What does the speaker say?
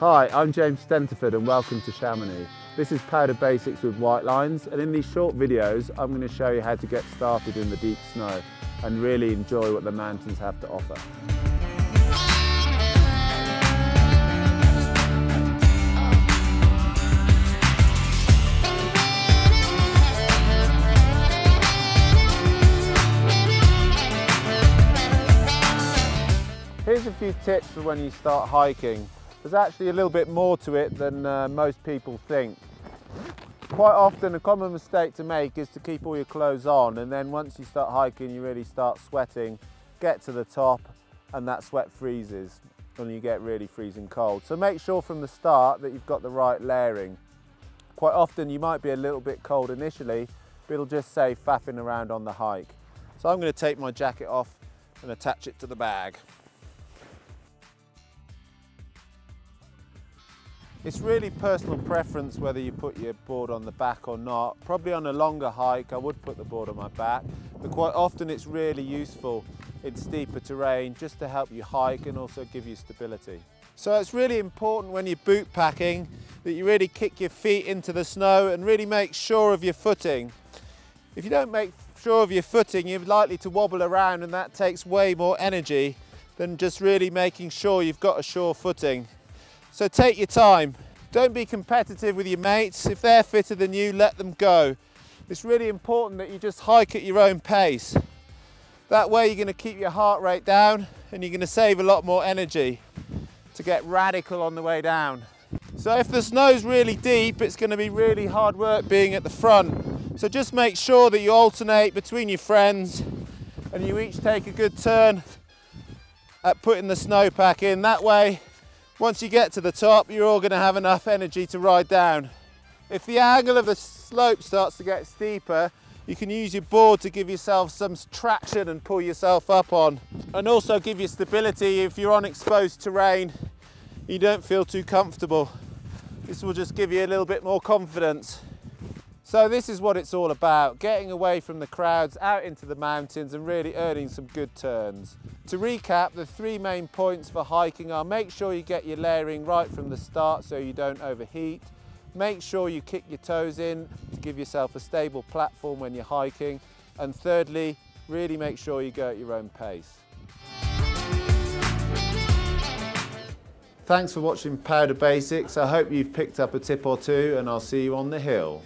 Hi, I'm James Stentiford and welcome to Chamonix. This is Powder Basics with Whitelines, and in these short videos I'm going to show you how to get started in the deep snow and really enjoy what the mountains have to offer. Here's a few tips for when you start hiking. There's actually a little bit more to it than most people think. Quite often a common mistake to make is to keep all your clothes on, and then once you start hiking you really start sweating, get to the top and that sweat freezes and you get really freezing cold. So make sure from the start that you've got the right layering. Quite often you might be a little bit cold initially, but it'll just save faffing around on the hike. So I'm going to take my jacket off and attach it to the bag. It's really personal preference whether you put your board on the back or not. Probably on a longer hike I would put the board on my back, but quite often it's really useful in steeper terrain just to help you hike and also give you stability. So it's really important when you're boot packing that you really kick your feet into the snow and really make sure of your footing. If you don't make sure of your footing, you're likely to wobble around, and that takes way more energy than just really making sure you've got a sure footing. So take your time. Don't be competitive with your mates. If they're fitter than you, let them go. It's really important that you just hike at your own pace. That way you're going to keep your heart rate down and you're going to save a lot more energy to get radical on the way down. So if the snow's really deep, it's going to be really hard work being at the front. So just make sure that you alternate between your friends and you each take a good turn at putting the snowpack in. That way, once you get to the top, you're all going to have enough energy to ride down. If the angle of the slope starts to get steeper, you can use your board to give yourself some traction and pull yourself up on. And also give you stability if you're on exposed terrain, you don't feel too comfortable. This will just give you a little bit more confidence. So this is what it's all about, getting away from the crowds, out into the mountains and really earning some good turns. To recap, the three main points for hiking are: make sure you get your layering right from the start so you don't overheat. Make sure you kick your toes in to give yourself a stable platform when you're hiking. And thirdly, really make sure you go at your own pace. Thanks for watching Powder Basics. I hope you've picked up a tip or two, and I'll see you on the hill.